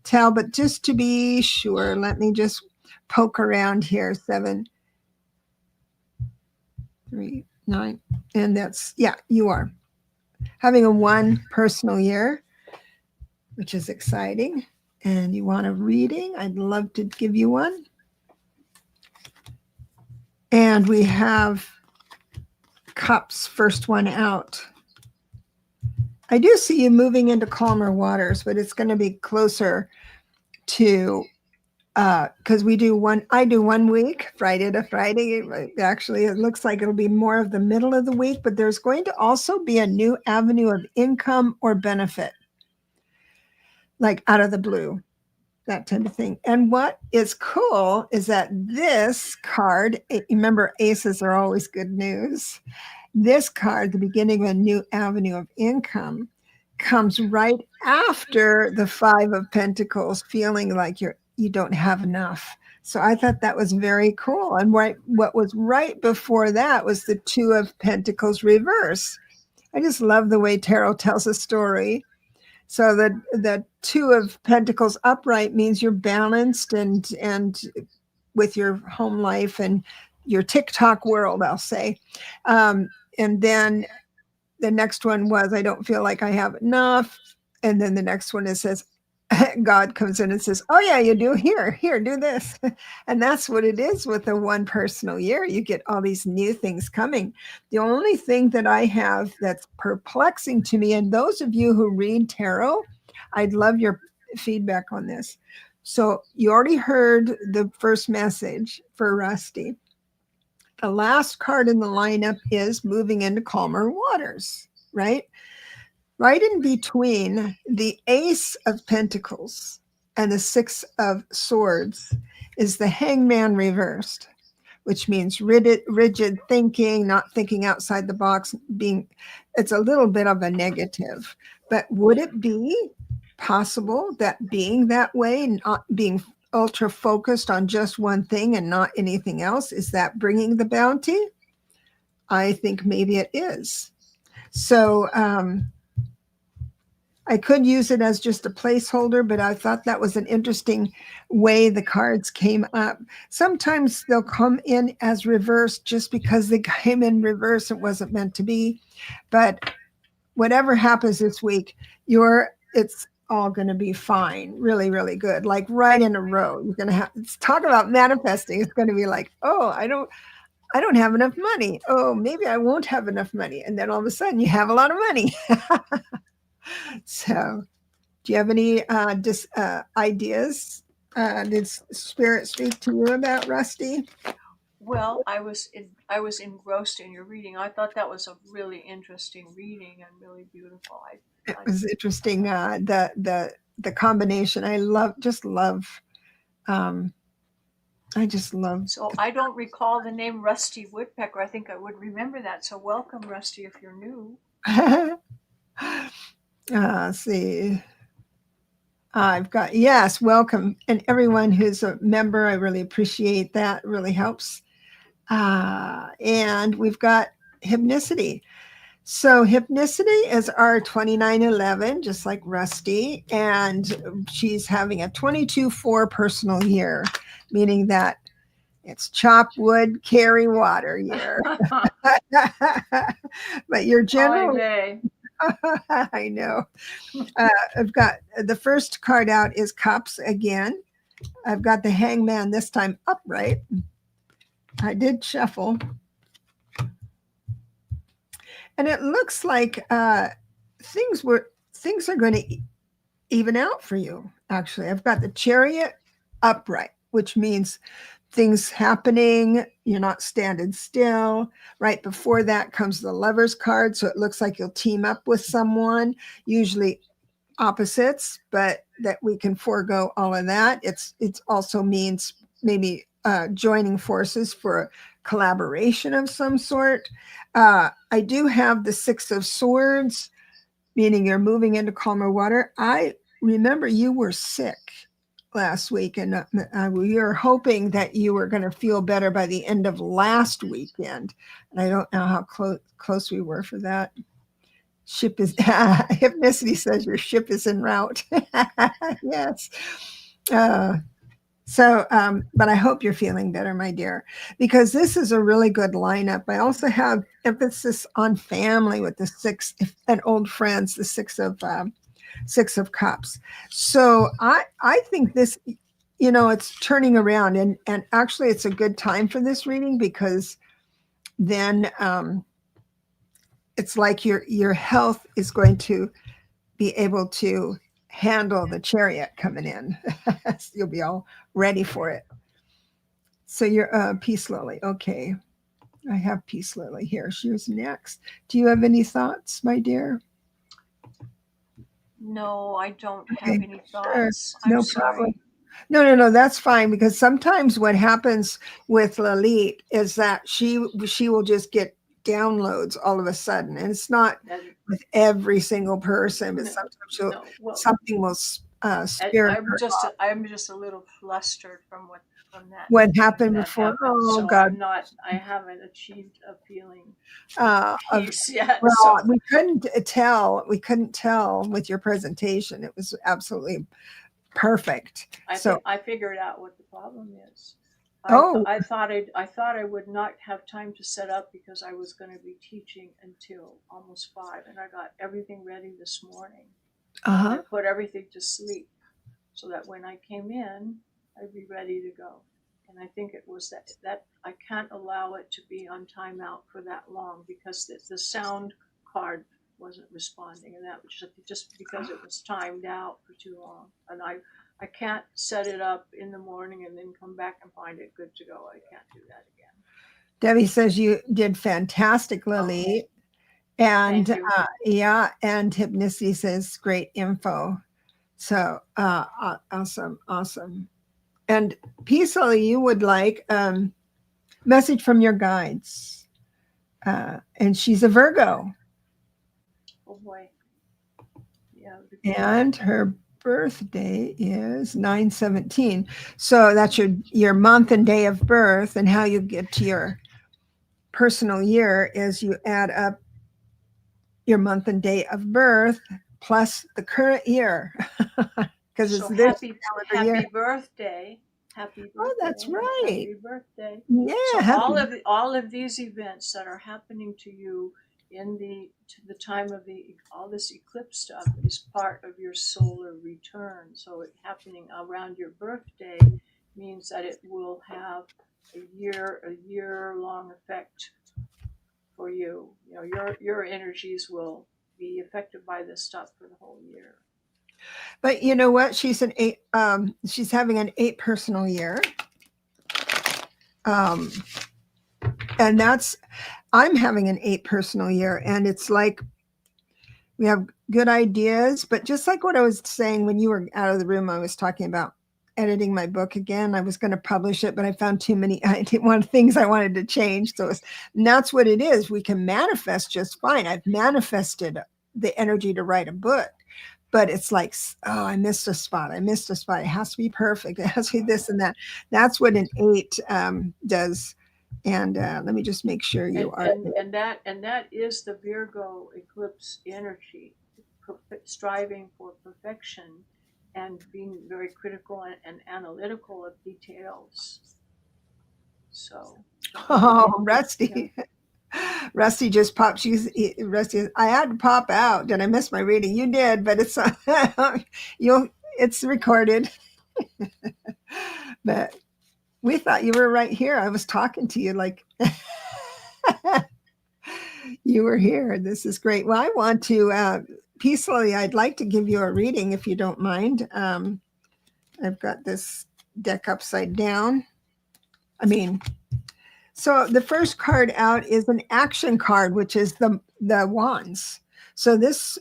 tell. But just to be sure, let me just poke around here. 7, 3, 9. And that's, you are having a one personal year, which is exciting. And you want a reading? I'd love to give you one. And we have Cups, first one out. I do see you moving into calmer waters, but it's going to be closer to, because I do 1 week, Friday to Friday. Actually, it looks like it'll be more of the middle of the week, but there's going to also be a new avenue of income or benefit, like out of the blue. that type of thing. And what is cool is that this card, remember, aces are always good news. This card, the beginning of a new avenue of income, comes right after the Five of Pentacles, feeling like you don't have enough. So I thought that was very cool. And what was right before that was the Two of Pentacles reverse. I just love the way tarot tells a story. So the Two of Pentacles upright means you're balanced and with your home life and your TikTok world, I'll say. And then the next one was, I don't feel like I have enough. And then the next one, it says, God comes in and says, oh yeah, you do. Here, do this. And that's what it is with the one personal year. You get all these new things coming. The only thing that I have that's perplexing to me, and those of you who read tarot, I'd love your feedback on this. So you already heard the first message for Rusty. The last card in the lineup is moving into calmer waters, right? Right in between the Ace of Pentacles and the Six of Swords is the Hangman reversed, which means rigid thinking, not thinking outside the box, it's a little bit of a negative. But would it be possible that being that way, not being ultra focused on just one thing and not anything else, is that bringing the bounty? I think maybe it is. So I could use it as just a placeholder, but I thought that was an interesting way the cards came up. Sometimes they'll come in as reversed just because they came in reverse. It wasn't meant to be. But whatever happens this week, it's all going to be fine. Really, really good. Like right in a row. You're going to have, talk about manifesting. It's going to be like, oh, I don't have enough money. Oh, maybe I won't have enough money. And then all of a sudden you have a lot of money. So do you have any ideas? Did Spirit speak to you about Rusty? Well, I was engrossed in your reading. I thought that was a really interesting reading and really beautiful. It was interesting. The combination. I just love. I just love. So I don't recall the name Rusty Woodpecker. I think I would remember that. So welcome, Rusty, if you're new. See. I've got, yes, welcome. And everyone who's a member, I really appreciate that. It really helps. And we've got Hypnicity. So Hypnicity is our 2911, just like Rusty. And she's having a 22-4 personal year, meaning that it's chop wood, carry water year. But your general... I know. I've got the first card out is Cups again. I've got the Hangman this time upright. I did shuffle. And it looks like things are going to even out for you, actually. I've got the Chariot upright, which means things happening, you're not standing still. Right before that comes the Lover's card, so it looks like you'll team up with someone, usually opposites, but that we can forego all of that. It also means maybe joining forces for a collaboration of some sort. I do have the Six of Swords, meaning you're moving into calmer water. I remember you were sick last week, and we were hoping that you were going to feel better by the end of last weekend. And I don't know how close we were for that. Ship is Hypnicity says your ship is en route. Yes. But I hope you're feeling better, my dear, because this is a really good lineup. I also have emphasis on family with the Six and old friends, the Six of Cups. So I think this, it's turning around, and actually it's a good time for this reading, because then it's like your health is going to be able to handle the Chariot coming in. You'll be all ready for it. So you're Peace Lily. Okay. I have Peace Lily here. She's next. Do you have any thoughts, my dear? No, I don't have any thoughts. Sure. No I'm sorry. problem. No, that's fine, because sometimes what happens with Lalit is that she will just get downloads all of a sudden, and it's not And with every single person, but no, sometimes no. Well, something will spirit her. I'm just a little flustered from that What happened that before? happened. Oh So God, I haven't achieved a feeling of peace yet. well, So we couldn't tell with your presentation. It was absolutely perfect. So, I figured out what the problem is. oh, I thought I would not have time to set up because I was going to be teaching until almost 5, and I got everything ready this morning, and I uh-huh. put everything to sleep so that when I came in, I'd be ready to go. And I think it was that I can't allow it to be on timeout for that long because the sound card wasn't responding, and that was just because it was timed out for too long. And I can't set it up in the morning and then come back and find it good to go. I can't do that again. Debbie says you did fantastic, Oh, Lily. And thank you. yeah, and Hypnicity says great info. So awesome, awesome. And peacefully, you would like message from your guides. And she's a Virgo, Oh boy, yeah. and her birthday is 9/17. So that's your month and day of birth, and how you get to your personal year is you add up your month and day of birth plus the current year, because it's So this calendar year. happy Oh, that's birthday, right. happy birthday. Yeah, So happy. all of these events that are happening to you to the time of the all this eclipse stuff is part of your solar return. So it happening around your birthday means that it will have a year long effect for you. You know, your energies will be affected by this stuff for the whole year. But you know what? She's an eight. She's having an 8 personal year. Um, and that's I'm having an 8 personal year, and it's like we have good ideas, but just like what I was saying when you were out of the room, I was talking about editing my book again. I was going to publish it, but I found too many things I wanted to change. And that's what it is. We can manifest just fine. I've manifested the energy to write a book, but it's like, oh, I missed a spot. I missed a spot. It has to be perfect. It has to be this and that. That's what an 8 does. And let me just make sure you are. And that is the Virgo eclipse energy, striving for perfection and being very critical and analytical of details. So Oh, yeah. Rusty. Rusty just popped. Rusty. I had to pop out. Did I miss my reading? You did, but it's you'll. It's recorded. But we thought you were right here. I was talking to you like you were here. This is great. Well, I want to peacefully. I'd like to give you a reading if you don't mind. I've got this deck upside down. I mean, so the first card out is an action card, which is the wands. So this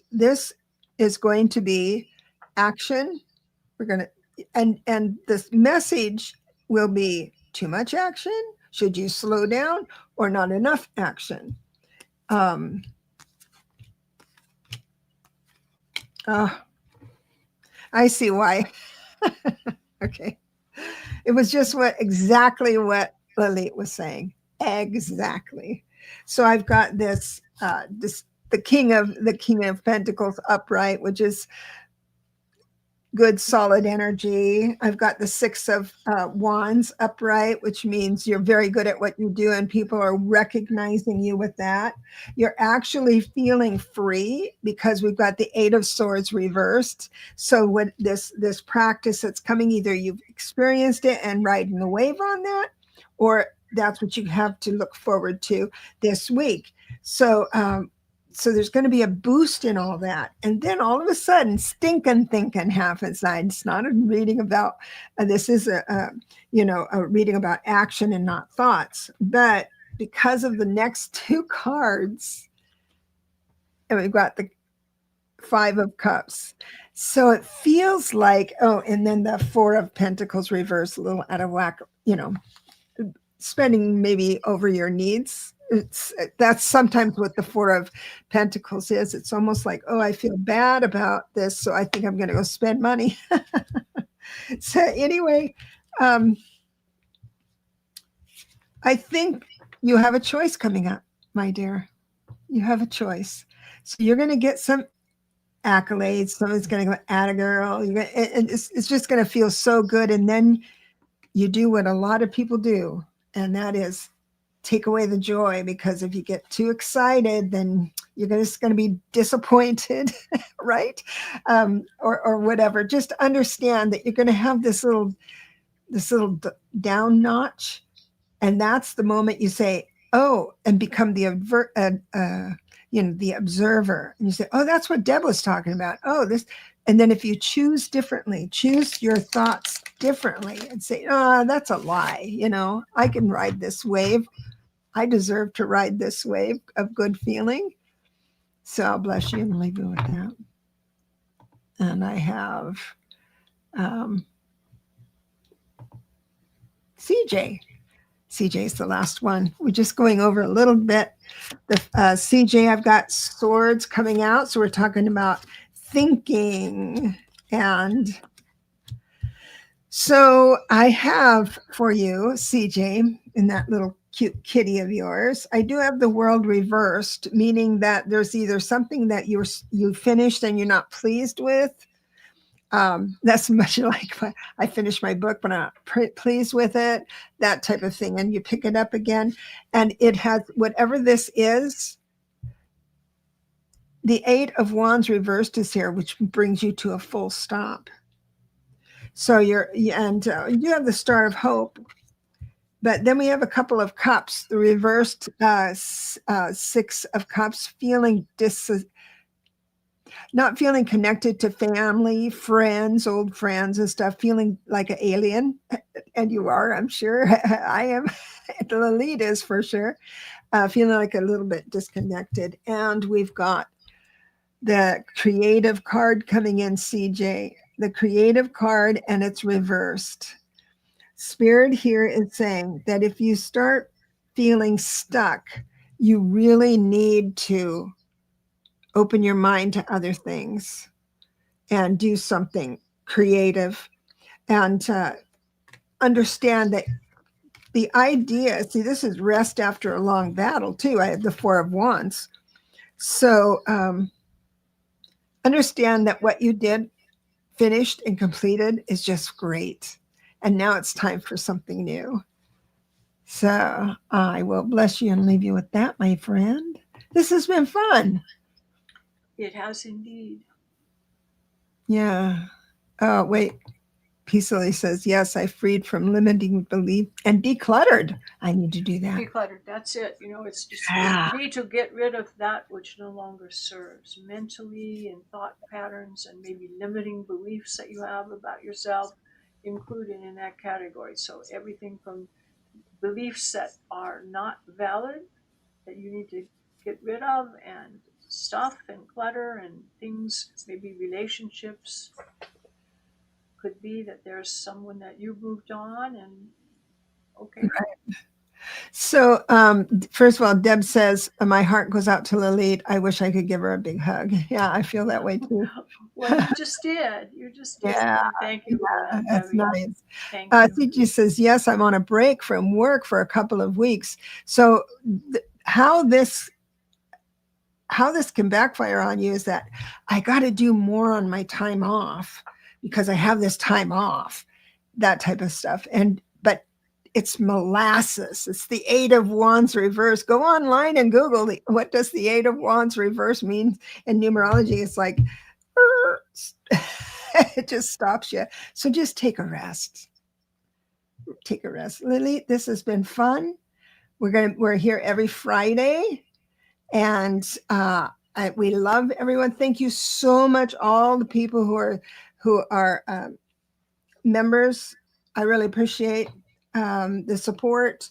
is going to be action. We're gonna and this message will be too much action. Should you slow down or not enough action? Um, uh, I see why. Okay, it was just exactly what Lily was saying. Exactly. So I've got this the King of Pentacles upright, which is good solid energy. I've got the 6 of wands upright, which means you're very good at what you do and people are recognizing you with that. You're actually feeling free because we've got the 8 of swords reversed. So what this practice that's coming, either you've experienced it and riding the wave on that, or that's what you have to look forward to this week. So there's going to be a boost in all that. And then all of a sudden, stinking thinking happens. It's not a reading about, this is a reading about action and not thoughts. But because of the next 2 cards, and we've got the 5 of cups. So it feels like, oh, and then the Four of Pentacles reverse, a little out of whack, spending maybe over your needs. That's sometimes what the Four of Pentacles is. It's almost like, oh, I feel bad about this, so I think I'm going to go spend money. So anyway, um, I think you have a choice coming up, my dear. You have a choice. So you're going to get some accolades. Someone's going to go, "Atta girl." And it's just going to feel so good. And then you do what a lot of people do, and that is take away the joy, because if you get too excited, then you're just going to be disappointed, right? Or whatever. Just understand that you're going to have this little down notch, and that's the moment you say, "Oh," and become the observer, and you say, "Oh, that's what Deb was talking about. Oh, this." And then if you choose differently, choose your thoughts differently, and say, "Oh, that's a lie. I can ride this wave. I deserve to ride this wave of good feeling." So I'll bless you and leave you with that. And I have um, CJ. CJ's the last one. We're just going over a little bit. The CJ, I've got swords coming out. So we're talking about thinking. And so I have for you, CJ, in that little cute kitty of yours, I do have the world reversed, meaning that there's either something that you finished and you're not pleased with. That's much like I finished my book, but I'm not pleased with it, that type of thing. And you pick it up again, and it has whatever this is. The Eight of Wands reversed is here, which brings you to a full stop. So you have the Star of Hope, but then we have a couple of cups, the reversed Six of Cups, not feeling connected to family, friends, old friends and stuff, feeling like an alien. And you are, I'm sure. I am. Lalit is for sure. Feeling like a little bit disconnected. And we've got the creative card coming in, CJ. The creative card, and it's reversed. Spirit here is saying that if you start feeling stuck, you really need to open your mind to other things and do something creative, and understand that the idea, see, this is rest after a long battle too. I have the Four of Wands. So understand that what you did, finished and completed, is just great. And now it's time for something new. So I will bless you and leave you with that, my friend. This has been fun. It has indeed. Yeah. Oh, wait. Peacefully says, yes, I freed from limiting belief and decluttered. I need to do that. Decluttered, that's it. It's just Ah, you need to get rid of that which no longer serves mentally, and thought patterns and maybe limiting beliefs that you have about yourself included in that category. So everything from beliefs that are not valid that you need to get rid of, and stuff and clutter and things, maybe relationships. Could be that there's someone that you moved on, and okay. so, first of all, Deb says, my heart goes out to Lalit. I wish I could give her a big hug. Yeah, I feel that way too. Well, you just did. You just did. Yeah, And thank you for yeah, that, that's Debbie. nice. Thank you. CG says, yes, I'm on a break from work for a couple of weeks. So, how this can backfire on you is that I got to do more on my time off because I have this time off, that type of stuff. But it's molasses. It's the Eight of Wands reverse. Go online and Google what does the Eight of Wands reverse mean in numerology. It's like, it just stops you. So just take a rest. Take a rest. Lily, this has been fun. We're here every Friday, and we love everyone. Thank you so much, all the people who are members. I really appreciate the support,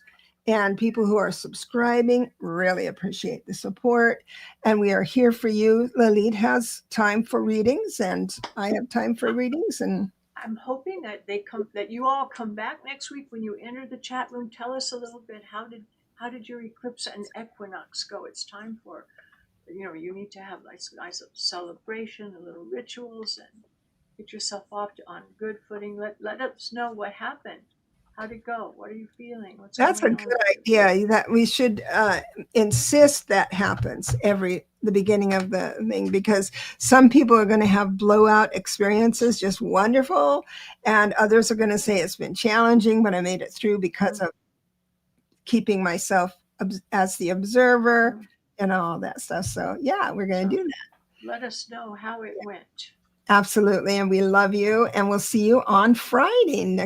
And people who are subscribing, really appreciate the support. And we are here for you. Lalit has time for readings, and I have time for readings. And I'm hoping that that you all come back next week when you enter the chat room. Tell us a little bit, how did your eclipse and equinox go? It's time for, you need to have nice celebration, a little rituals, and get yourself on good footing. Let us know what happened. How'd it go? What are you feeling? What's that's a going on good with you? idea that we should insist that happens the beginning of the thing, because some people are going to have blowout experiences, just wonderful. And others are going to say it's been challenging, but I made it through because of keeping myself as the observer and all that stuff. So yeah, we're going to do that. Let us know how it went. Absolutely. And we love you. And we'll see you on Friday next